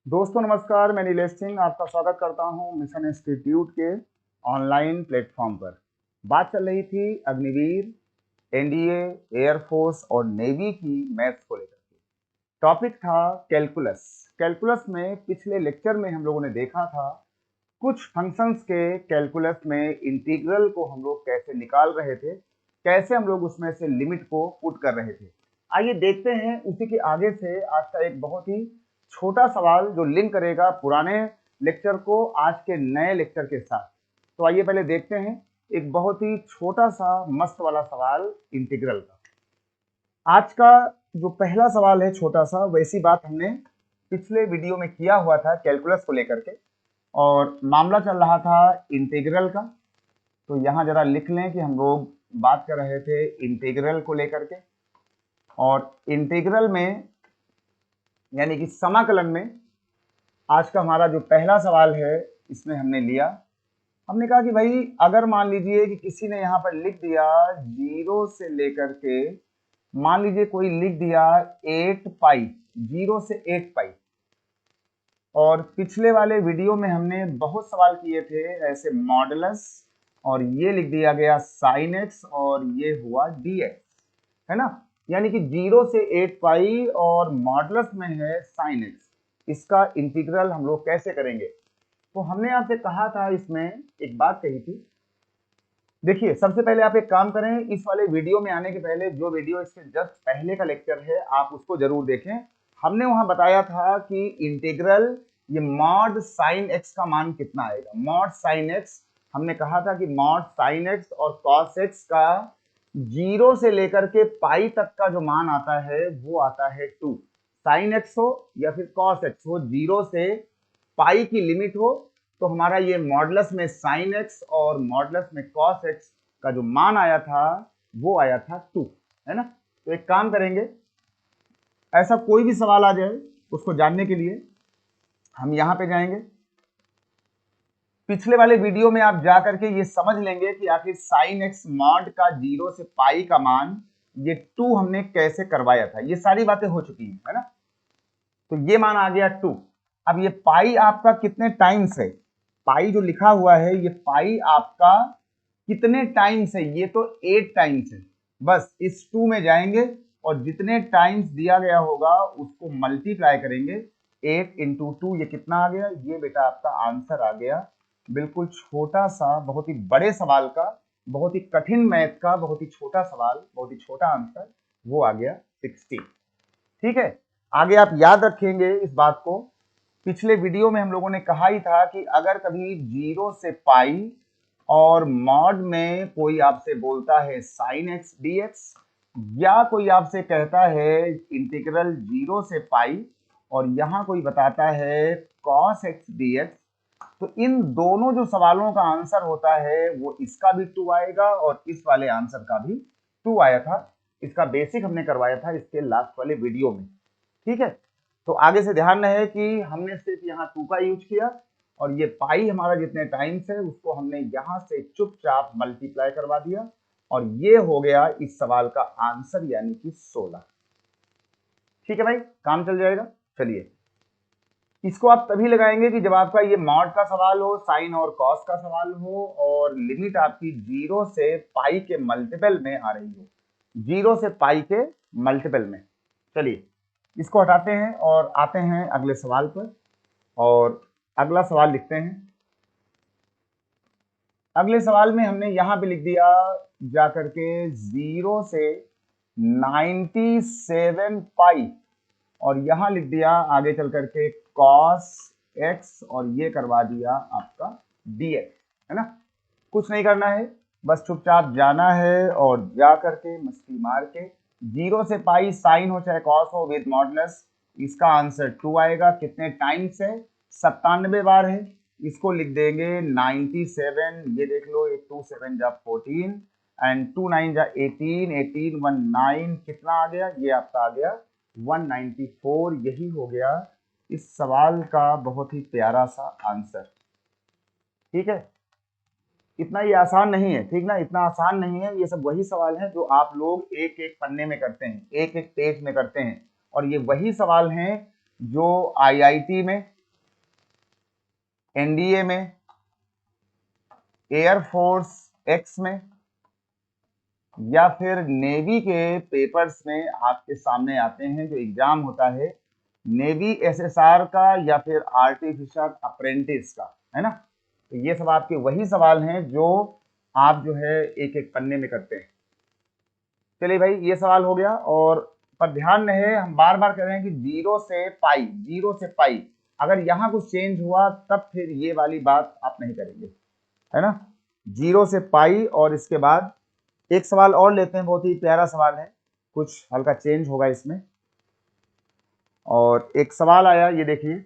दोस्तों नमस्कार, मैं नीलेश सिंह आपका स्वागत करता हूं मिशन इंस्टीट्यूट के ऑनलाइन प्लेटफॉर्म पर। बात चल रही थी अग्निवीर, एनडीए, एयरफोर्स और नेवी की मैथ्स को लेकर के। टॉपिक था कैलकुलस। कैलकुलस में पिछले लेक्चर में हम लोगों ने देखा था कुछ फंक्शंस के कैलकुलस में इंटीग्रल को हम लोग कैसे निकाल रहे थे, कैसे हम लोग उसमें से लिमिट को पुट कर रहे थे। आइए देखते हैं उसी के आगे से आज का एक बहुत ही छोटा सवाल जो लिंक करेगा पुराने लेक्चर को आज के नए लेक्चर के साथ। तो आइए पहले देखते हैं एक बहुत ही छोटा सा मस्त वाला सवाल इंटीग्रल का। आज का जो पहला सवाल है छोटा सा, वैसी बात हमने पिछले वीडियो में किया हुआ था कैलकुलस को लेकर के, और मामला चल रहा था इंटीग्रल का। तो यहाँ जरा लिख लें कि हम लोग बात कर रहे थे इंटीग्रल को लेकर के, और इंटीग्रल में यानी कि समाकलन में आज का हमारा जो पहला सवाल है इसमें हमने लिया, हमने कहा कि भाई अगर मान लीजिए कि किसी ने यहाँ पर लिख दिया 0 से लेकर के, मान लीजिए कोई लिख दिया 8 पाई, 0 से 8 पाई। और पिछले वाले वीडियो में हमने बहुत सवाल किए थे ऐसे मॉडुलस, और ये लिख दिया गया साइन एक्स और ये हुआ डी एक्स, है ना। यानी कि 0 से 8 पाई और मॉडुलस में है साइन एक्स, इसका इंटीग्रल हम लोग कैसे करेंगे। तो हमने आपसे कहा था, इसमें एक बात कही थी। देखिए सबसे पहले आप एक काम करें, इस वाले वीडियो में आने के पहले जो वीडियो इसके जस्ट पहले का लेक्चर है आप उसको जरूर देखें। हमने वहां बताया था कि इंटीग्रल ये मॉड साइन एक्स का मान कितना आएगा। मॉड साइन एक्स, हमने कहा था कि मॉड साइन एक्स और कॉस एक्स का 0 से लेकर के पाई तक का जो मान आता है वो आता है 2। साइन एक्स हो या फिर कॉस एक्स हो, 0 से पाई की लिमिट हो, तो हमारा ये मॉडुलस में साइन एक्स और मॉडुलस में कॉस एक्स का जो मान आया था वो आया था 2, है ना। तो एक काम करेंगे, ऐसा कोई भी सवाल आ जाए उसको जानने के लिए हम यहां पे जाएंगे। पिछले वाले वीडियो में आप जा करके ये समझ लेंगे कि आखिर साइन एक्स मॉड का 0 से पाई का मान ये 2 हमने कैसे करवाया था। ये सारी बातें हो चुकी हैं, है ना। तो ये मान आ गया 2। अब ये पाई आपका कितने टाइम्स है, पाई जो लिखा हुआ है ये पाई आपका कितने टाइम्स है, ये तो 8 टाइम्स है। बस इस 2 में जाएंगे और जितने टाइम्स दिया गया होगा उसको मल्टीप्लाई करेंगे। 8 इंटू 2 ये कितना आ गया, ये बेटा आपका आंसर आ गया। बिल्कुल छोटा सा, बहुत ही बड़े सवाल का, बहुत ही कठिन मैथ का बहुत ही छोटा सवाल, बहुत ही छोटा आंसर, वो आ गया 60। ठीक है, आगे आप याद रखेंगे इस बात को। पिछले वीडियो में हम लोगों ने कहा ही था कि अगर कभी 0 से पाई और मॉड में कोई आपसे बोलता है साइन एक्स डी एक्स, या कोई आपसे कहता है इंटीग्रल 0 से पाई और यहां कोई बताता है कॉस एक्स डी एक्स, तो इन दोनों जो सवालों का आंसर होता है वो इसका भी 2 आएगा और इस वाले आंसर का भी 2 आया था। इसका बेसिक हमने करवाया था इसके लास्ट वाले वीडियो में। ठीक है, तो आगे से ध्यान रहे कि हमने सिर्फ यहाँ 2 का यूज किया और ये पाई हमारा जितने टाइम्स है उसको हमने यहां से चुपचाप मल्टीप्लाई करवा दिया, और ये हो गया इस सवाल का आंसर यानी कि 16। ठीक है भाई, काम चल जाएगा। चलिए, इसको आप तभी लगाएंगे कि जब आपका ये मॉड का सवाल हो, साइन और कॉस का सवाल हो, और लिमिट आपकी 0 से पाई के मल्टीपल में आ रही हो, 0 से पाई के मल्टीपल में। चलिए इसको हटाते हैं और आते हैं अगले सवाल पर, और अगला सवाल लिखते हैं। अगले सवाल में हमने यहां पे लिख दिया जाकर के 0 से 97 पाई, और यहां लिख दिया आगे चल करके कॉस एक्स, और ये करवा दिया आपका डी एक्स, है ना। कुछ नहीं करना है, बस चुपचाप जाना है और जा करके मस्ती मार के 0 से पाई साइन हो चाहे कॉस हो विद मॉडुलस, इसका आंसर 2 आएगा। कितने टाइम्स है, 97 बार है। इसको लिख देंगे 97, ये देख लो, 8 2 7 जा 14 एंड 2 9 जा 18, 18 1 9, कितना आ गया, ये आपका आ गया 194। यही हो गया इस सवाल का बहुत ही प्यारा सा आंसर। ठीक है, इतना ये आसान नहीं है, ठीक ना, इतना आसान नहीं है। ये सब वही सवाल हैं जो आप लोग एक एक पन्ने में करते हैं, एक एक पेज में करते हैं, और ये वही सवाल हैं जो आईआईटी में एनडीए में, एयरफोर्स एक्स में, या फिर नेवी के पेपर्स में आपके सामने आते हैं जो एग्जाम होता है नेवी एसएसआर का या फिर आर्टिफिशियल अप्रेंटिस का, है ना। तो ये सब आपके वही सवाल हैं जो आप जो है एक एक पन्ने में करते हैं। चलिए भाई, ये सवाल हो गया। और पर ध्यान रहे, हम बार बार कह रहे हैं कि जीरो से पाई अगर यहाँ कुछ चेंज हुआ तब फिर ये वाली बात आप नहीं करेंगे, है ना। जीरो से पाई, और इसके बाद एक सवाल और लेते हैं, बहुत ही प्यारा सवाल है, कुछ हल्का चेंज होगा इसमें। और एक सवाल आया, ये देखिए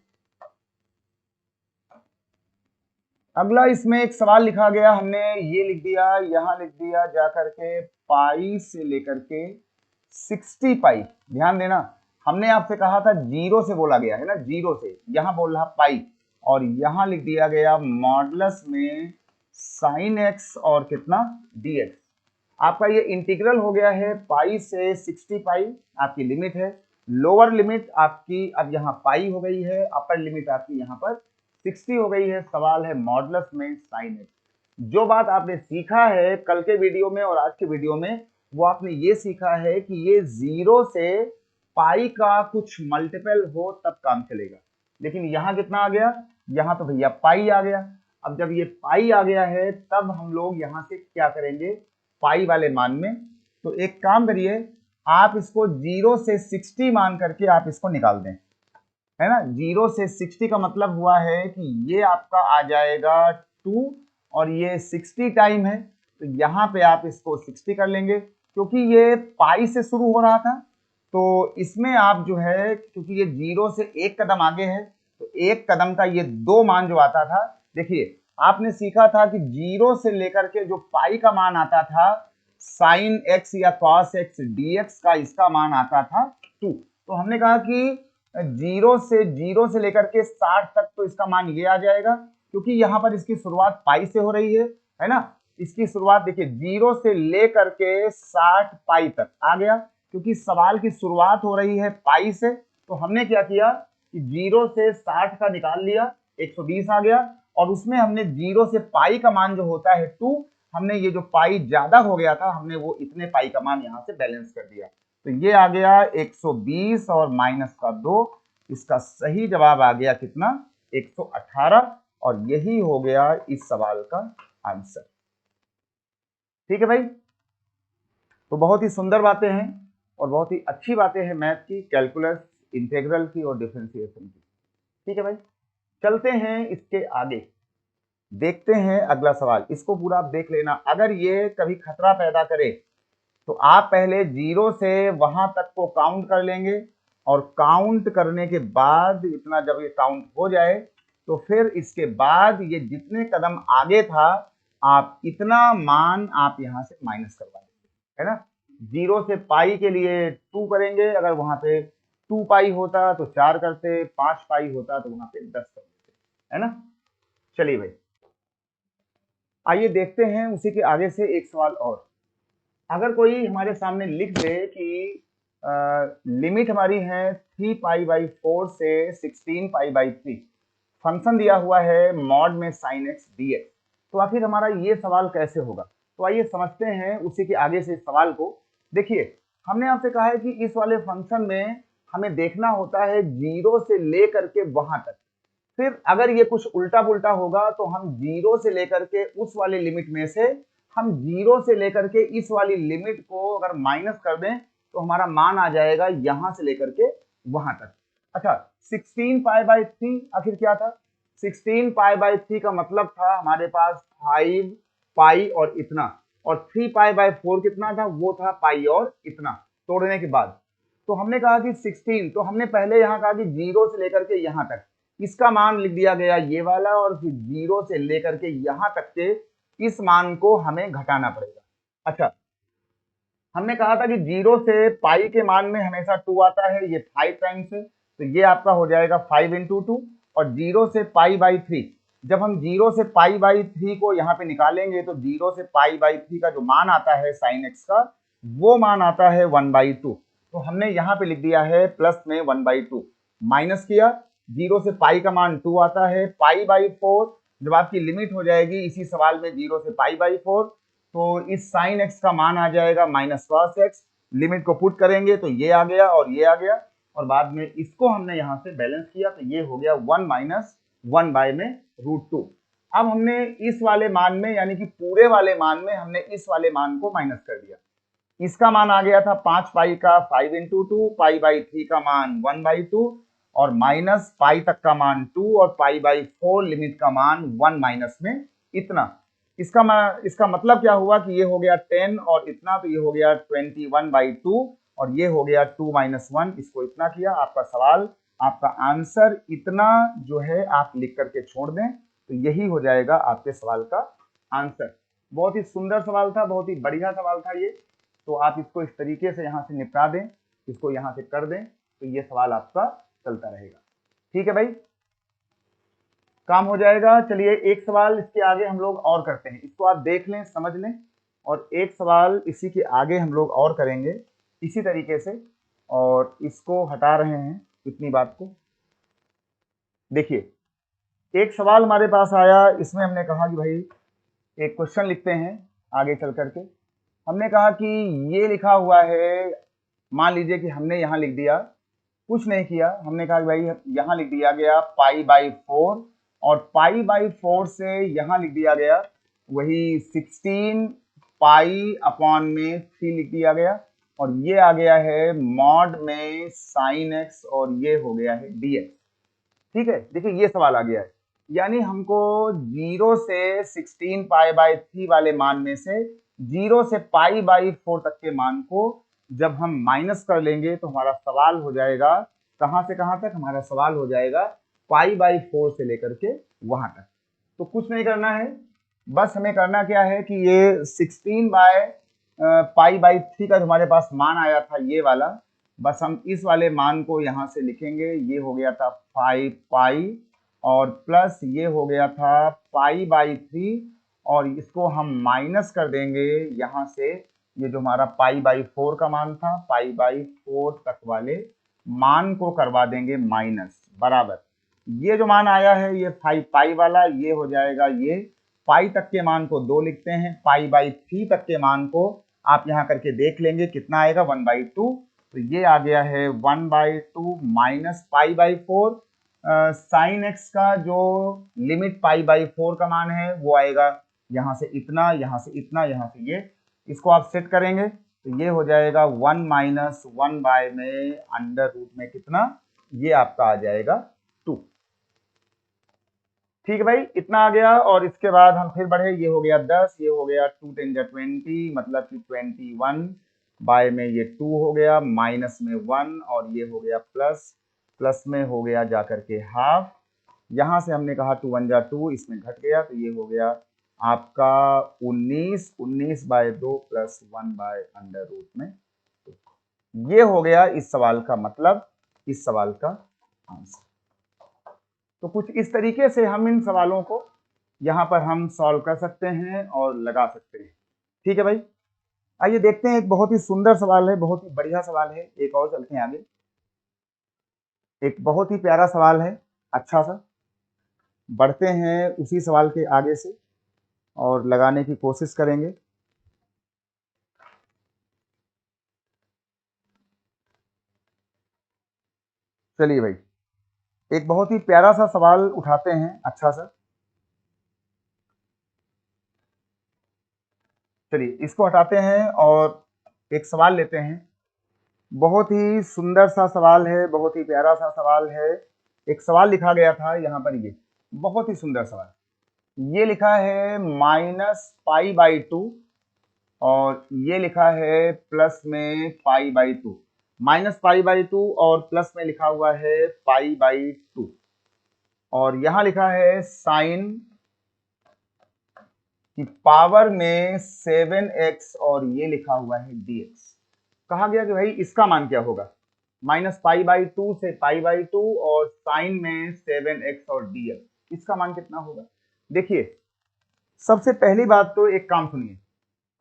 अगला, इसमें एक सवाल लिखा गया, हमने ये लिख दिया, यहां लिख दिया जा करके पाई से लेकर के 60 पाई। ध्यान देना, हमने आपसे कहा था जीरो से बोला गया है ना, जीरो से, यहां बोल रहा पाई, और यहां लिख दिया गया मॉडुलस में साइन एक्स और कितना डी एक्स। आपका ये इंटीग्रल हो गया है पाई से 60 पाई, आपकी लिमिट है। लोअर लिमिट आपकी अब यहाँ पाई हो गई है, अपर लिमिट आपकी यहाँ पर 60 हो गई है। सवाल है मॉडुलस में साइन एक्स। जो बात आपने सीखा है कल के वीडियो में और आज के वीडियो में, वो आपने ये सीखा है कि ये जीरो से पाई का कुछ मल्टीपल हो तब काम चलेगा। लेकिन यहाँ कितना आ गया, यहाँ तो भैया पाई आ गया। अब जब ये पाई आ गया है तब हम लोग यहाँ से क्या करेंगे, पाई वाले मान में। तो एक काम करिए, आप इसको जीरो से 60 मान करके आप इसको निकाल दें, है ना। जीरो से 60 का मतलब हुआ है कि ये आपका आ जाएगा 2 और ये 60 टाइम है, तो यहाँ पे आप इसको 60 कर लेंगे। क्योंकि ये पाई से शुरू हो रहा था तो इसमें आप जो है, क्योंकि ये जीरो से एक कदम आगे है तो एक कदम का ये 2 मान जो आता था, देखिए आपने सीखा था कि जीरो से लेकर के जो पाई का मान आता था साइन एक्स या कॉस एक्स डीएक्स का, इसका मान आता था 2। तो हमने कहा कि जीरो से लेकर के 60 तक तो इसका मान ये आ जाएगा, क्योंकि यहाँ पर इसकी शुरुआत पाई से हो रही है ना। इसकी शुरुआत देखिए जीरो से लेकर के 60 पाई तक आ गया, क्योंकि सवाल की शुरुआत हो रही है पाई से। तो हमने क्या किया कि जीरो से 60 का निकाल लिया, 120 आ गया, और उसमें हमने जीरो से पाई का मान जो होता है 2, हमने ये जो पाई ज्यादा हो गया था हमने वो इतने पाई का मान यहाँ से बैलेंस कर दिया। तो ये आ गया 120 और माइनस का 2, इसका सही जवाब आ गया कितना, 118, और यही हो गया इस सवाल का आंसर। ठीक है भाई, तो बहुत ही सुंदर बातें हैं और बहुत ही अच्छी बातें हैं मैथ की, कैलकुलस, इंटीग्रल की और डिफरेंशिएशन की। ठीक है भाई, चलते हैं इसके आगे, देखते हैं अगला सवाल। इसको पूरा आप देख लेना, अगर ये कभी खतरा पैदा करे तो आप पहले जीरो से वहां तक को काउंट कर लेंगे, और काउंट करने के बाद इतना जब ये काउंट हो जाए तो फिर इसके बाद ये जितने कदम आगे था आप इतना मान आप यहां से माइनस करवा देंगे, है ना। जीरो से पाई के लिए 2 करेंगे, अगर वहां पे 2 पाई होता तो 4 करते, 5 पाई होता तो वहां पे 10 कर देते, है ना। चलिए भाई, आइए देखते हैं उसी के आगे से एक सवाल और। अगर कोई हमारे सामने लिख दे कि लिमिट हमारी है 3 पाई बाई 4 से 16 पाई बाई 3, फंक्शन दिया हुआ है मॉड में साइन एक्स डी एक्स, तो आखिर हमारा ये सवाल कैसे होगा। तो आइए समझते हैं उसी के आगे से सवाल को। देखिए, हमने आपसे कहा है कि इस वाले फंक्शन में हमें देखना होता है जीरो से लेकर के वहां तक। फिर अगर ये कुछ उल्टा पुल्टा होगा तो हम जीरो से लेकर के उस वाले लिमिट में से हम जीरो से लेकर के इस वाली लिमिट को अगर माइनस कर दें तो हमारा मान आ जाएगा यहां से लेकर के वहां तक। अच्छा, 16 पाई बाई 3 आखिर क्या था। 16 पाई बाई 3 का मतलब था हमारे पास 5 पाई और इतना, और 3 पाई बाई 4 कितना था, वो था पाई और इतना तोड़ने के बाद। तो हमने कहा कि 16, तो हमने पहले यहाँ कहा कि जीरो से लेकर के यहाँ तक इसका मान लिख दिया गया ये वाला, और फिर जीरो से लेकर के यहां तक के इस मान को हमें घटाना पड़ेगा। अच्छा, हमने कहा था कि जीरो से पाई के मान में हमेशा 2 आता है, ये 5 टाइम्स है, तो ये आपका हो जाएगा 5 इंटू 2। और जीरो से पाई बाई 3, जब हम जीरो से पाई बाई 3 को यहाँ पे निकालेंगे तो जीरो से पाई बाई 3 का जो मान आता है साइन एक्स का, वो मान आता है 1/2। तो हमने यहाँ पे लिख दिया है प्लस में 1/2, माइनस किया, 0 से पाई का मान 2 आता है, पाई बाई 4 जब आपकी लिमिट हो जाएगी इसी सवाल में 0 से पाई बाई 4, तो इस साइन एक्स का मान आ जाएगा माइनस कॉस एक्स। लिमिट को पुट करेंगे तो ये आ गया और ये आ गया, और बाद में इसको हमने यहाँ से बैलेंस किया तो ये हो गया 1 माइनस 1 बाय में √2। अब हमने इस वाले मान में यानी कि पूरे वाले मान में हमने इस वाले मान को माइनस कर दिया। इसका मान आ गया था 5 पाई का 5 इंटू 2, पाई बाई 3 का मान 1 बाई 2 और माइनस पाई तक का मान 2 और पाई बाई 4 लिमिट का मान 1 माइनस में इतना। इसका मतलब क्या हुआ कि ये हो गया 10 और इतना, तो ये हो गया 21 बाई 2 और ये हो गया 2 माइनस 1, इसको इतना किया। आपका सवाल, आपका आंसर इतना जो है आप लिख करके छोड़ दें तो यही हो जाएगा आपके सवाल का आंसर। बहुत ही सुंदर सवाल था, बहुत ही बढ़िया सवाल था ये। तो आप इसको इस तरीके से यहाँ से निपटा दें, इसको यहाँ से कर दें तो ये सवाल आपका चलता रहेगा। ठीक है भाई, काम हो जाएगा। चलिए एक सवाल इसके आगे हम लोग और करते हैं, इसको आप देख लें, समझ लें, और एक सवाल इसी के आगे हम लोग और करेंगे इसी तरीके से, और इसको हटा रहे हैं इतनी बात को। देखिए एक सवाल हमारे पास आया, इसमें हमने कहा कि भाई एक क्वेश्चन लिखते हैं आगे चल करके। हमने कहा कि ये लिखा हुआ है, मान लीजिए कि हमने यहाँ लिख दिया, कुछ नहीं किया, हमने कहा कि भाई यहाँ लिख दिया गया पाई बाई 4 और पाई बाई 4 से यहाँ लिख दिया गया वही 16 पाई अपॉन में 3 लिख दिया गया, और ये आ गया है मॉड में साइन एक्स और ये हो गया है dx। ठीक है, देखिए ये सवाल आ गया है, यानी हमको 0 से 16 पाई बाई 3 वाले मान में से 0 से पाई बाई 4 तक के मान को जब हम माइनस कर लेंगे तो हमारा सवाल हो जाएगा कहां से कहां तक, हमारा सवाल हो जाएगा पाई बाई 4 से लेकर के वहां तक। तो कुछ नहीं करना है, बस हमें करना क्या है कि ये 16 बाय पाई बाई 3 का हमारे पास मान आया था ये वाला, बस हम इस वाले मान को यहाँ से लिखेंगे। ये हो गया था 5 पाई और प्लस ये हो गया था पाई बाई 3 और इसको हम माइनस कर देंगे यहाँ से, ये जो हमारा पाई बाई 4 का मान था, पाई बाई 4 तक वाले मान को करवा देंगे माइनस, बराबर ये जो मान आया है ये 5 पाई वाला, ये हो जाएगा ये पाई तक के मान को 2 लिखते हैं, पाई बाई 3 तक के मान को आप यहाँ करके देख लेंगे कितना आएगा 1 बाई 2, तो ये आ गया है 1 by 2 minus pi by 4। Sine x का जो लिमिट पाई बाई 4 का मान है वो आएगा यहाँ से इतना, यहाँ से इतना, यहाँ से ये, इसको आप सेट करेंगे तो ये हो जाएगा 1 माइनस 1 बाय में अंडर रूट में कितना, ये आपका आ जाएगा 2। ठीक है भाई, इतना आ गया। और इसके बाद हम फिर बढ़े, ये हो गया 10, ये हो गया 2 10 जा 20 मतलब कि 21 बाय में ये 2 हो गया, माइनस में 1 और ये हो गया प्लस, प्लस में हो गया जाकर के हाफ, यहाँ से हमने कहा 2 1 जा 2, इसमें घट गया तो ये हो गया आपका 19 by 2 plus 1 by under root में 2। ये हो गया इस सवाल का मतलब, इस सवाल का आंसर। तो कुछ इस तरीके से हम इन सवालों को यहाँ पर हम सॉल्व कर सकते हैं और लगा सकते हैं। ठीक है भाई, आइए देखते हैं, एक बहुत ही सुंदर सवाल है, बहुत ही बढ़िया सवाल है, एक और चलते हैं आगे। एक बहुत ही प्यारा सवाल है, अच्छा सा, बढ़ते हैं उसी सवाल के आगे से और लगाने की कोशिश करेंगे। चलिए भाई, एक बहुत ही प्यारा सा सवाल उठाते हैं, अच्छा सा। चलिए इसको हटाते हैं और एक सवाल लेते हैं। बहुत ही सुंदर सा सवाल है, बहुत ही प्यारा सा सवाल है। एक सवाल लिखा गया था यहाँ पर, ये बहुत ही सुंदर सवाल, ये लिखा है माइनस पाई बाई 2 और ये लिखा है प्लस में pi by 2, minus pi by 2 और प्लस में लिखा हुआ है पाई बाई 2, और यहाँ लिखा है साइन की पावर में 7x और ये लिखा हुआ है dx। कहा गया कि भाई इसका मान क्या होगा, माइनस पाई बाई 2 से पाई बाई 2 और साइन में 7x और dx, इसका मान कितना होगा। देखिए सबसे पहली बात तो एक काम सुनिए,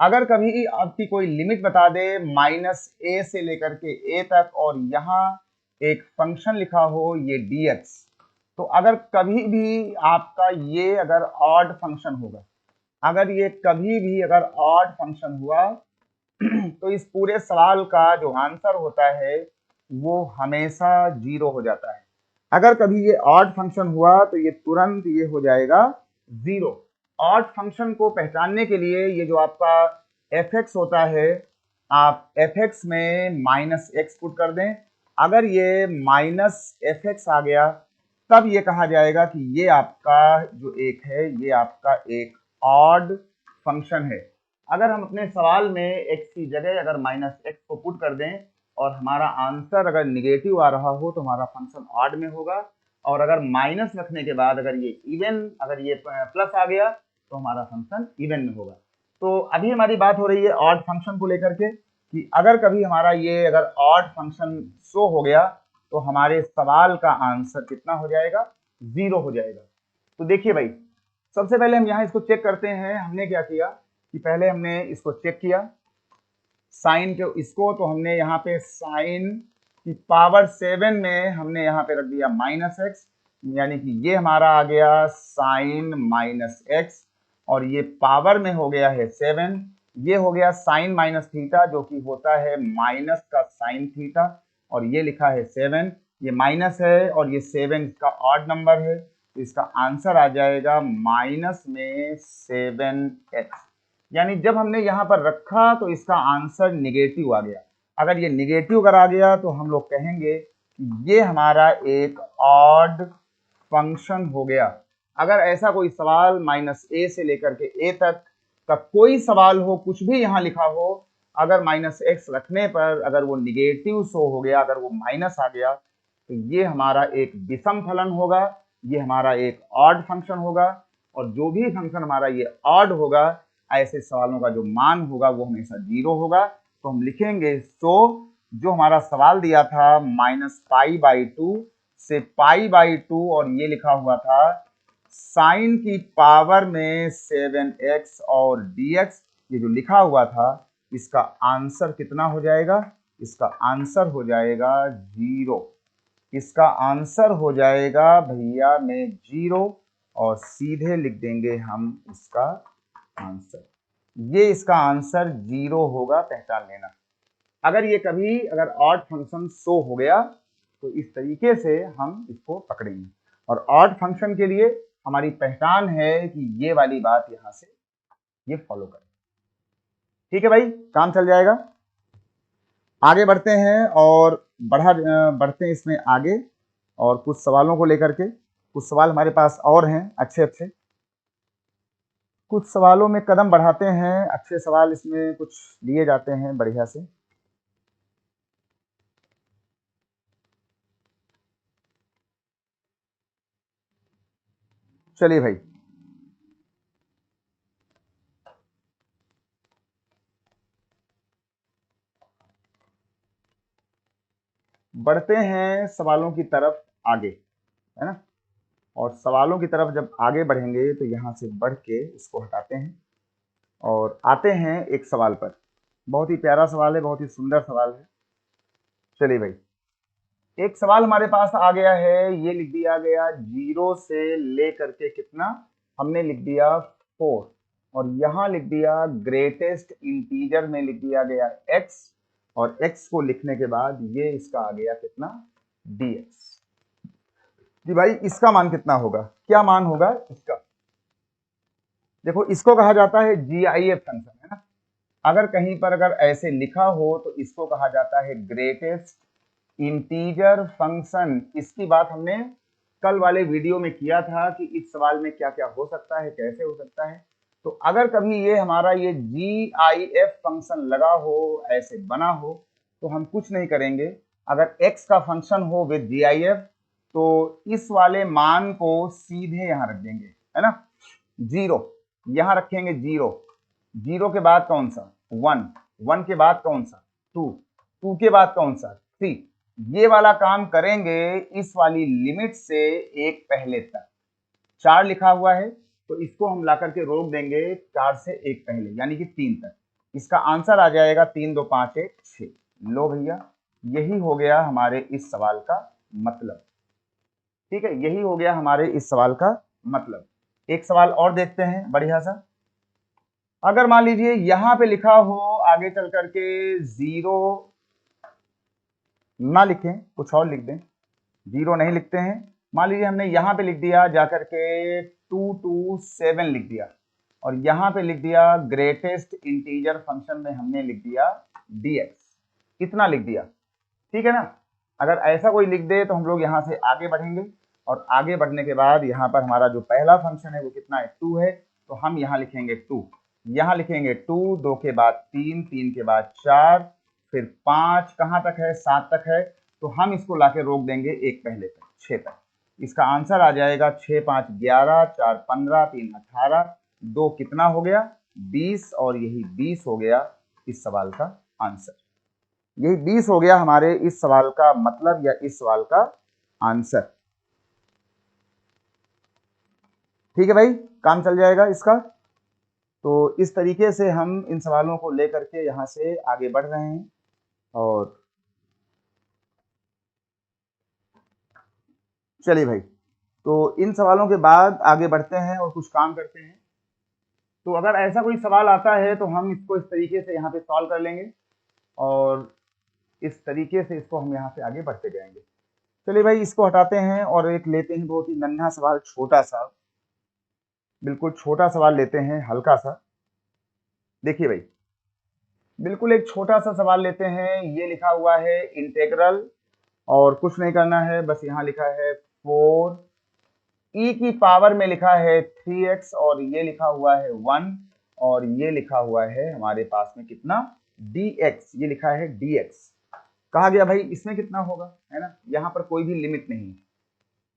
अगर कभी आपकी कोई लिमिट बता दे माइनस a से लेकर के a तक और यहाँ एक फंक्शन लिखा हो ये dx, तो अगर कभी भी आपका ये अगर ऑड फंक्शन होगा, अगर ये कभी भी अगर ऑड फंक्शन हुआ तो इस पूरे सवाल का जो आंसर होता है वो हमेशा 0 हो जाता है। अगर कभी ये ऑड फंक्शन हुआ तो ये तुरंत ये हो जाएगा 0। ऑड फंक्शन को पहचानने के लिए ये जो आपका fx होता है, आप fx में -x पुट कर दें। अगर ये -fx आ गया तब ये कहा जाएगा कि ये आपका जो एक है ये आपका एक ऑड फंक्शन है। अगर हम अपने सवाल में x की जगह अगर -x को पुट कर दें और हमारा आंसर अगर निगेटिव आ रहा हो तो हमारा फंक्शन ऑड में होगा, और अगर माइनस रखने के बाद अगर ये इवन अगर ये प्लस आ गया तो हमारा फंक्शन इवन में होगा। तो अभी हमारी बात हो रही है ऑड फंक्शन को लेकर के कि अगर कभी हमारा ये अगर ऑड फंक्शन शो हो गया तो हमारे सवाल का आंसर कितना हो जाएगा, 0 हो जाएगा। तो देखिए भाई, सबसे पहले हम यहाँ इसको चेक करते हैं। हमने क्या किया कि पहले हमने इसको चेक किया साइन के इसको, तो हमने यहाँ पे साइन की पावर 7 में हमने यहाँ पे रख दिया -x, यानी कि ये हमारा आ गया साइन -x, और ये पावर में हो गया है 7। ये हो गया साइन माइनस थीटा जो कि होता है माइनस का साइन थीटा, और ये लिखा है 7। ये माइनस है और ये 7 इसका ऑड नंबर है, तो इसका आंसर आ जाएगा माइनस में 7x। यानी जब हमने यहाँ पर रखा तो इसका आंसर निगेटिव आ गया। अगर ये निगेटिव अगर आ गया तो हम लोग कहेंगे कि ये हमारा एक ऑड फंक्शन हो गया। अगर ऐसा कोई सवाल -a से लेकर के a तक का कोई सवाल हो, कुछ भी यहाँ लिखा हो, अगर -x रखने पर अगर वो निगेटिव शो हो गया, अगर वो माइनस आ गया, तो ये हमारा एक विषम फलन होगा, ये हमारा एक ऑड फंक्शन होगा। और जो भी फंक्शन हमारा ये ऑड होगा, ऐसे सवालों का जो मान होगा वो हमेशा 0 होगा। तो हम लिखेंगे सो जो हमारा सवाल दिया था -π/2 से π/2, और ये लिखा हुआ था साइन की पावर में 7x और dx, ये जो लिखा हुआ था इसका आंसर कितना हो जाएगा, इसका आंसर हो जाएगा 0। इसका आंसर हो जाएगा भैया में 0, और सीधे लिख देंगे हम इसका आंसर। ये इसका आंसर 0 होगा, पहचान लेना। अगर ये कभी अगर ऑड फंक्शन शो हो गया तो इस तरीके से हम इसको पकड़ेंगे, और ऑड फंक्शन के लिए हमारी पहचान है कि ये वाली बात यहां से ये फॉलो करें। ठीक है भाई, काम चल जाएगा। आगे बढ़ते हैं और बढ़ते हैं इसमें आगे, और कुछ सवालों को लेकर के। कुछ सवाल हमारे पास और हैं अच्छे अच्छे, कुछ सवालों में कदम बढ़ाते हैं, अच्छे सवाल इसमें कुछ लिए जाते हैं बढ़िया से। चलिए भाई, बढ़ते हैं सवालों की तरफ आगे, है ना। और सवालों की तरफ जब आगे बढ़ेंगे तो यहाँ से बढ़ के इसको हटाते हैं और आते हैं एक सवाल पर। बहुत ही प्यारा सवाल है, बहुत ही सुंदर सवाल है। चलिए भाई, एक सवाल हमारे पास आ गया है, ये लिख दिया गया 0 से ले करके कितना, हमने लिख दिया 4, और यहाँ लिख दिया ग्रेटेस्ट इंटीजर में लिख दिया गया x, और x को लिखने के बाद ये इसका आ गया कितना, dx। जी भाई, इसका मान कितना होगा, क्या मान होगा इसका। देखो, इसको कहा जाता है GIF फंक्शन, है ना। अगर कहीं पर अगर ऐसे लिखा हो तो इसको कहा जाता है ग्रेटेस्ट इंटीजर फंक्शन। इसकी बात हमने कल वाले वीडियो में किया था कि इस सवाल में क्या क्या हो सकता है, कैसे हो सकता है। तो अगर कभी ये हमारा ये GIF फंक्शन लगा हो, ऐसे बना हो, तो हम कुछ नहीं करेंगे। अगर x का फंक्शन हो विद GIF तो इस वाले मान को सीधे यहां रख देंगे, है ना। 0 यहां रखेंगे, 0 के बाद कौन सा 1, 1 के बाद कौन सा 2, 2 के बाद कौन सा 3। ये वाला काम करेंगे इस वाली लिमिट से एक पहले तक। 4 लिखा हुआ है तो इसको हम ला करके रोक देंगे 4 से एक पहले, यानी कि 3 तक। इसका आंसर आ जाएगा 3 2 5 1 6। लो भैया, यही हो गया हमारे इस सवाल का मतलब। ठीक है, यही हो गया हमारे इस सवाल का मतलब। एक सवाल और देखते हैं बढ़िया सा। अगर मान लीजिए यहां पे लिखा हो आगे चल करके 0 ना लिखें, कुछ और लिख दें, 0 नहीं लिखते हैं। मान लीजिए हमने यहां पे लिख दिया जाकर के 2 to 7 लिख दिया, और यहां पे लिख दिया ग्रेटेस्ट इंटीजर फंक्शन में हमने लिख दिया dx, इतना लिख दिया, ठीक है ना। अगर ऐसा कोई लिख दे तो हम लोग यहां से आगे बढ़ेंगे, और आगे बढ़ने के बाद यहाँ पर हमारा जो पहला फंक्शन है वो कितना है, 2 है, तो हम यहाँ लिखेंगे 2, यहाँ लिखेंगे 2, 2 के बाद 3, 3 के बाद 4, फिर 5, कहाँ तक है, 7 तक है, तो हम इसको लाके रोक देंगे एक पहले तक, 6 तक। इसका आंसर आ जाएगा 6 5 11, 4 15, 3 18, 2 कितना हो गया, 20, और यही 20 हो गया इस सवाल का आंसर। यही 20 हो गया हमारे इस सवाल का मतलब या इस सवाल का आंसर। ठीक है भाई, काम चल जाएगा इसका। तो इस तरीके से हम इन सवालों को लेकर के यहां से आगे बढ़ रहे हैं, और चलिए भाई, तो इन सवालों के बाद आगे बढ़ते हैं और कुछ काम करते हैं। तो अगर ऐसा कोई सवाल आता है तो हम इसको इस तरीके से यहाँ पे सॉल्व कर लेंगे, और इस तरीके से इसको हम यहाँ से आगे बढ़ते जाएंगे। चलिए भाई, इसको हटाते हैं और एक लेते हैं बहुत ही नन्हा सवाल, छोटा सा, बिल्कुल छोटा सवाल लेते हैं, हल्का सा। देखिए भाई, बिल्कुल एक छोटा सा सवाल लेते हैं। ये लिखा हुआ है इंटेग्रल, और कुछ नहीं करना है, बस यहाँ लिखा है 4 e की पावर में लिखा है 3x, और ये लिखा हुआ है 1, और ये लिखा हुआ है हमारे पास में कितना, dx, ये लिखा है dx। कहा गया भाई इसमें कितना होगा, है ना, यहाँ पर कोई भी लिमिट नहीं है,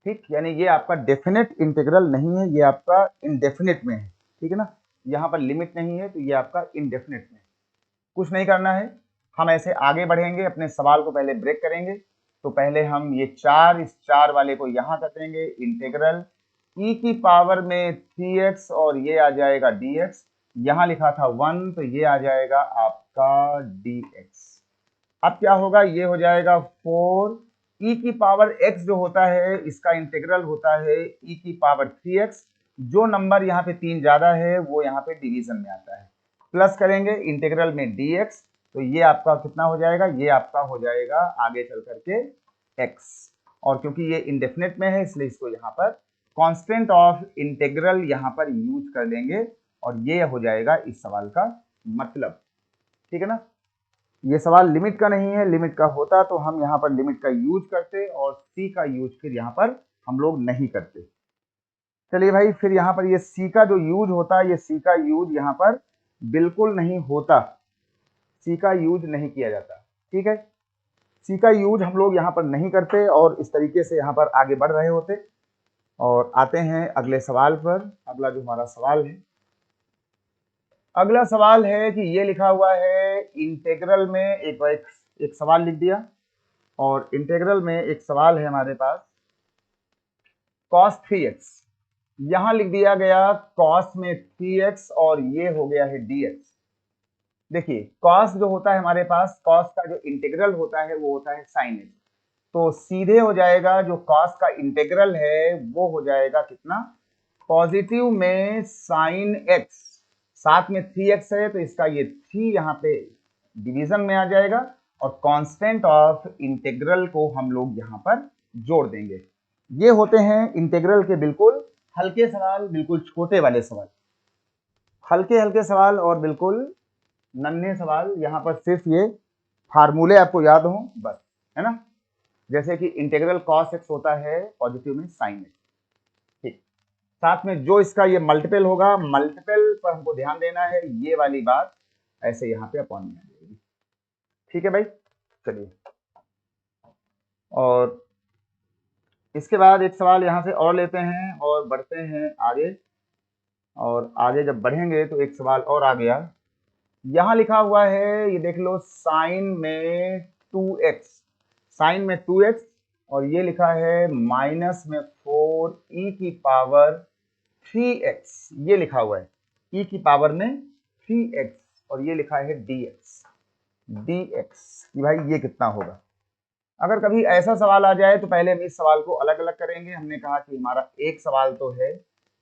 ठीक, यानी ये आपका डेफिनेट इंटीग्रल नहीं है, ये आपका इनडेफिनेट में है, ठीक है ना। यहाँ पर लिमिट नहीं है तो ये आपका इनडेफिनेट में है। कुछ नहीं करना है, हम ऐसे आगे बढ़ेंगे, अपने सवाल को पहले ब्रेक करेंगे। तो पहले हम ये 4, इस 4 वाले को यहाँ करेंगे, इंटीग्रल e की पावर में 3x, और ये आ जाएगा dx, यहाँ लिखा था 1, तो ये आ जाएगा आपका dx। अब क्या होगा, ये हो जाएगा 4 e की पावर x जो होता है इसका इंटीग्रल होता है e की पावर 3x, जो नंबर यहाँ पे 3 ज्यादा है वो यहाँ पे डिवीजन में आता है, प्लस करेंगे इंटीग्रल में dx, तो ये आपका कितना हो जाएगा, ये आपका हो जाएगा आगे चल करके x, और क्योंकि ये इंडेफिनेट में है इसलिए इसको यहाँ पर कांस्टेंट ऑफ इंटीग्रल यहाँ पर यूज कर लेंगे, और ये हो जाएगा इस सवाल का मतलब, ठीक है ना। ये सवाल लिमिट का नहीं है, लिमिट का होता तो हम यहाँ पर लिमिट का यूज करते, और c का यूज फिर यहाँ पर हम लोग नहीं करते। चलिए भाई, फिर यहाँ पर ये c का जो यूज होता है, ये c का यूज यहाँ पर बिल्कुल नहीं होता, c का यूज नहीं किया जाता, ठीक है। c का यूज हम लोग यहाँ पर नहीं करते, और इस तरीके से यहाँ पर आगे बढ़ रहे होते। और आते हैं अगले सवाल पर। अगला जो हमारा सवाल है, अगला सवाल है कि ये लिखा हुआ है इंटीग्रल में एक सवाल लिख दिया, और इंटीग्रल में एक सवाल है हमारे पास cos 3x, यहां लिख दिया गया cos में 3x, और ये हो गया है dx। देखिए cos जो होता है हमारे पास, cos का जो इंटीग्रल होता है वो होता है sin x, तो सीधे हो जाएगा जो cos का इंटीग्रल है वो हो जाएगा कितना, पॉजिटिव में sin x, साथ में 3x है तो इसका ये 3 यहाँ पे डिवीजन में आ जाएगा, और कांस्टेंट ऑफ इंटीग्रल को हम लोग यहाँ पर जोड़ देंगे। ये होते हैं इंटीग्रल के बिल्कुल हल्के सवाल, बिल्कुल छोटे वाले सवाल, हल्के हल्के सवाल और बिल्कुल नन्हे सवाल। यहाँ पर सिर्फ ये फार्मूले आपको याद हो बस, है ना। जैसे कि इंटीग्रल cos x होता है पॉजिटिव में sin x, ठीक, साथ में जो इसका ये मल्टीपल होगा, मल्टीपल पर हमको ध्यान देना है, ये वाली बात ऐसे यहाँ पे अपॉन में आ जाएगी, ठीक है भाई। चलिए, और इसके बाद एक सवाल यहाँ से और लेते हैं और बढ़ते हैं आगे, और आगे जब बढ़ेंगे तो एक सवाल और आ गया। यहाँ लिखा हुआ है, ये देख लो, साइन में 2x, साइन में 2x, और ये लिखा है माइनस में 4 e की पावर 3x, ये लिखा हुआ है e की पावर में 3x, और ये लिखा है dx, dx कि भाई ये कितना होगा। अगर कभी ऐसा सवाल आ जाए तो पहले हम इस सवाल को अलग अलग करेंगे। हमने कहा कि हमारा एक सवाल तो है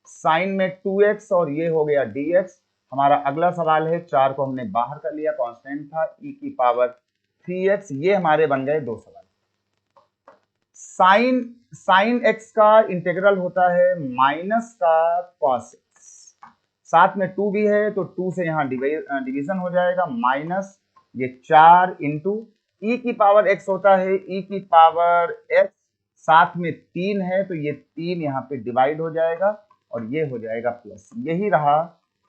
साइन में 2x और ये हो गया dx। हमारा अगला सवाल है 4 को हमने बाहर कर लिया, कांस्टेंट था, e की पावर 3x। ये हमारे बन गए दो सवाल। साइन x का इंटीग्रल होता है माइनस का कॉस x। साथ में 2 भी है तो 2 से यहाँ डिवीजन हो जाएगा, माइनस ये 4 इंटू e की पावर x होता है e की पावर x, साथ में 3 है तो ये 3 यहाँ पे डिवाइड हो जाएगा और ये हो जाएगा प्लस। यही रहा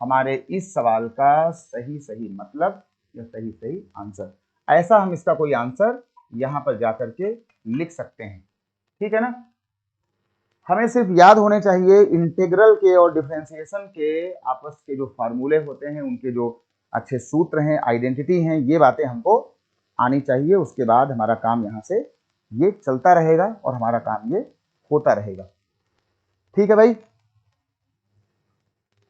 हमारे इस सवाल का सही मतलब या सही आंसर। ऐसा हम इसका कोई आंसर यहाँ पर जाकर के लिख सकते हैं, ठीक है ना। हमें सिर्फ याद होने चाहिए इंटीग्रल के और डिफरेंशिएशन के आपस के जो फार्मूले होते हैं, उनके जो अच्छे सूत्र हैं, आइडेंटिटी हैं, ये बातें हमको आनी चाहिए। उसके बाद हमारा काम यहाँ से ये चलता रहेगा और हमारा काम ये होता रहेगा, ठीक है भाई।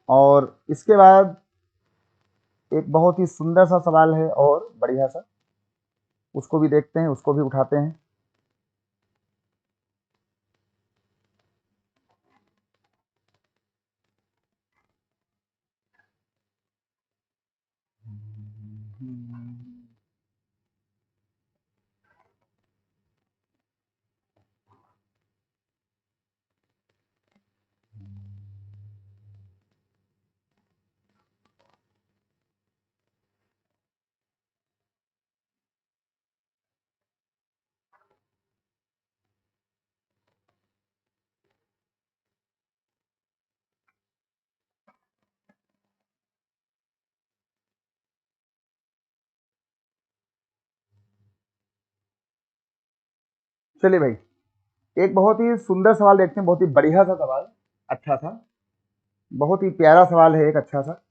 और इसके बाद एक बहुत ही सुंदर सा सवाल है और बढ़िया सा, उसको भी देखते हैं, उसको भी उठाते हैं। चलिए भाई, एक बहुत ही सुंदर सवाल देखते हैं, बहुत ही बढ़िया सा सवाल, अच्छा था, बहुत ही प्यारा सवाल है एक अच्छा सा।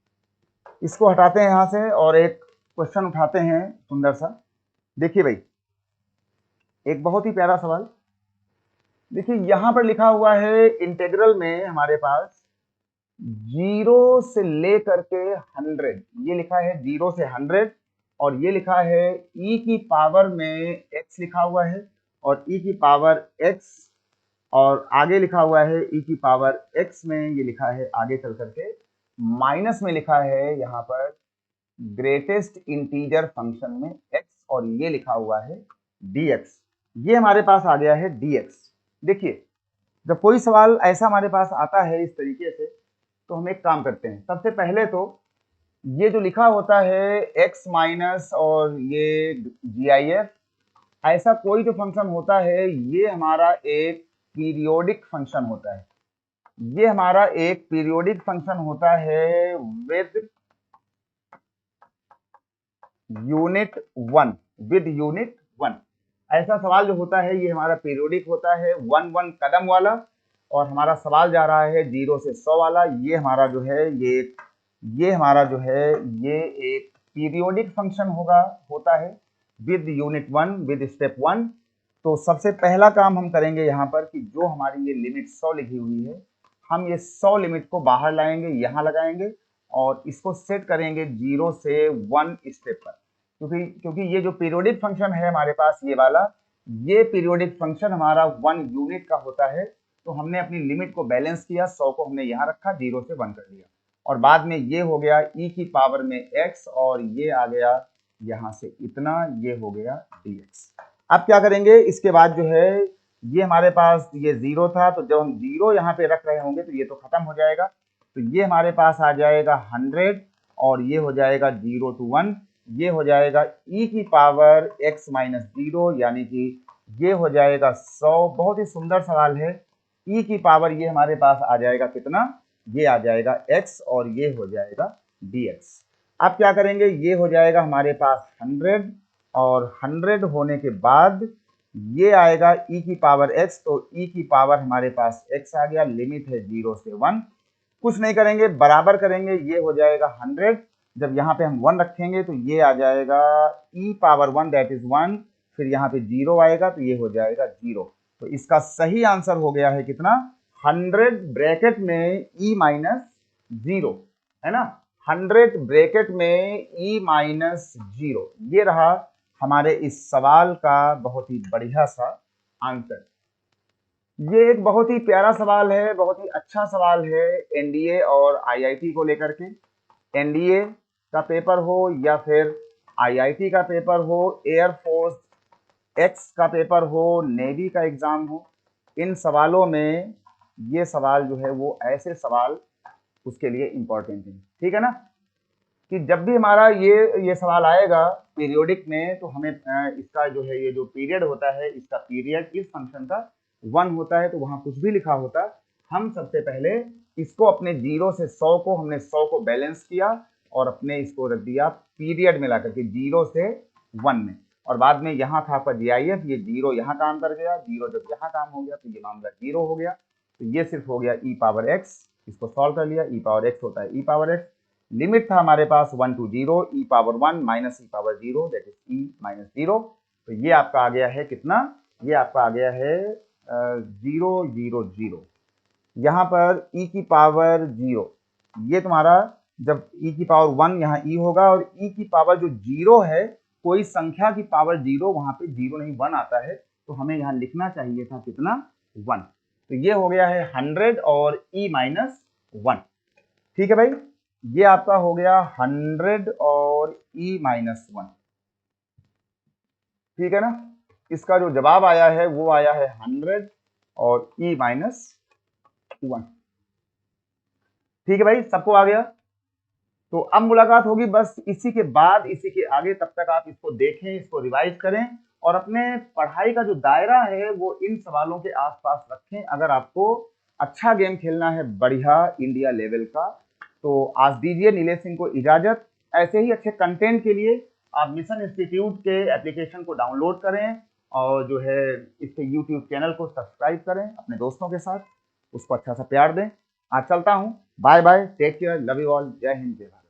इसको हटाते हैं यहाँ से और एक क्वेश्चन उठाते हैं सुंदर सा। देखिए भाई, एक बहुत ही प्यारा सवाल। देखिए यहाँ पर लिखा हुआ है इंटीग्रल में हमारे पास 0 से लेकर के 100, ये लिखा है 0 से 100, और ये लिखा है e की पावर में x लिखा हुआ है और e की पावर x, और आगे लिखा हुआ है e की पावर x में ये लिखा है आगे चल करके माइनस में लिखा है यहाँ पर ग्रेटेस्ट इंटीजर फंक्शन में x, और ये लिखा हुआ है dx। ये हमारे पास आ गया है dx। देखिए, जब कोई सवाल ऐसा हमारे पास आता है इस तरीके से, तो हम एक काम करते हैं। सबसे पहले तो ये जो लिखा होता है x माइनस और ये GIF, ऐसा कोई जो फंक्शन होता है ये हमारा एक पीरियोडिक फंक्शन होता है। ये हमारा एक पीरियोडिक फंक्शन होता है विद यूनिट 1। ऐसा सवाल जो होता है ये हमारा पीरियोडिक होता है 1 कदम वाला, और हमारा सवाल जा रहा है 0 से 100 वाला। ये हमारा जो है ये हमारा जो है ये एक पीरियोडिक फंक्शन होता है विद यूनिट 1, विद स्टेप 1। तो सबसे पहला काम हम करेंगे यहाँ पर कि जो हमारी ये लिमिट 100 लिखी हुई है, हम ये 100 लिमिट को बाहर लाएंगे, यहाँ लगाएंगे और इसको सेट करेंगे 0 से 1 स्टेप पर। क्योंकि ये जो पीरियोडिक फंक्शन है हमारे पास ये वाला, ये पीरियोडिक फंक्शन हमारा 1 यूनिट का होता है। तो हमने अपनी लिमिट को बैलेंस किया, 100 को हमने यहाँ रखा, 0 से 1 कर दिया, और बाद में ये हो गया e की पावर में x, और ये आ गया यहाँ से इतना, ये हो गया dx। अब क्या करेंगे, इसके बाद जो है ये हमारे पास ये 0 था, तो जब हम 0 यहाँ पे रख रहे होंगे तो ये तो खत्म हो जाएगा। तो ये हमारे पास आ जाएगा 100, और ये हो जाएगा 0 to 1, ये हो जाएगा e की पावर x माइनस 0, यानी कि ये हो जाएगा 100। बहुत ही सुंदर सवाल है। e की पावर ये हमारे पास आ जाएगा कितना, ये आ जाएगा x, और ये हो जाएगा dx। अब क्या करेंगे, ये हो जाएगा हमारे पास 100, और 100 होने के बाद ये आएगा e की पावर x, तो e की पावर हमारे पास x आ गया, लिमिट है 0 से 1। कुछ नहीं करेंगे, बराबर करेंगे, ये हो जाएगा 100। जब यहाँ पे हम 1 रखेंगे तो ये आ जाएगा e पावर 1 दैट इज 1, फिर यहाँ पे 0 आएगा तो ये हो जाएगा 0। तो इसका सही आंसर हो गया है कितना, 100 ब्रैकेट में e माइनस 0, है ना, 100 ब्रैकेट में e माइनस 0। ये रहा हमारे इस सवाल का बहुत ही बढ़िया सा आंसर। ये एक बहुत ही प्यारा सवाल है, बहुत ही अच्छा सवाल है एनडीए और आईआईटी को लेकर के। एनडीए का पेपर हो या फिर आईआईटी का पेपर हो, एयरफोर्स एक्स का पेपर हो, नेवी का एग्जाम हो, इन सवालों में ये सवाल जो है वो ऐसे सवाल उसके लिए इंपॉर्टेंट है। ठीक है ना, कि जब भी हमारा ये सवाल आएगा पीरियोडिक में, तो हमें इसका जो है ये जो पीरियड होता है, इसका पीरियड इस फंक्शन का 1 होता है, तो वहां कुछ भी लिखा होता, हम सबसे पहले इसको अपने 0 से 100 को हमने 100 को बैलेंस किया और अपने इसको रख दिया पीरियड में लाकर के 0 से 1 में, और बाद में यहाँ था आपका जीआईएफ, ये 0 यहाँ काम कर गया, 0 जब यहाँ काम हो गया तो ये मामला 0 हो गया। तो ये सिर्फ हो गया e पावर x, इसको सॉल्व कर लिया, e पावर x होता है e पावर x। लिमिट था हमारे पास 1 to 0, e power 1 minus e power 0, that is e minus 0। तो ये आपका आ गया है कितना, ये आपका आ गया है 0 0 0। यहाँ पर e की पावर 0, ये तुम्हारा जब e की पावर 1 यहाँ e होगा, और e की पावर जो 0 है, कोई संख्या की पावर 0, वहां पे 0 नहीं 1 आता है, तो हमें यहाँ लिखना चाहिए था कितना, 1। तो ये हो गया है 100 और e माइनस 1। ठीक है भाई, ये आपका हो गया 100 और e माइनस 1। ठीक है ना, इसका जो जवाब आया है वो आया है 100 और e माइनस 1। ठीक है भाई, सबको आ गया। तो अब मुलाकात होगी बस इसी के बाद, इसी के आगे। तब तक आप इसको देखें, इसको रिवाइज करें और अपने पढ़ाई का जो दायरा है वो इन सवालों के आसपास रखें। अगर आपको अच्छा गेम खेलना है, बढ़िया इंडिया लेवल का, तो आज दीजिए नीलेश सिंह को इजाजत। ऐसे ही अच्छे कंटेंट के लिए आप मिशन इंस्टीट्यूट के एप्लीकेशन को डाउनलोड करें और जो है इसके यूट्यूब चैनल को सब्सक्राइब करें, अपने दोस्तों के साथ उसको अच्छा सा प्यार दें। आज चलता हूँ, bye bye, take care, love you all, जय हिंद जय भारत।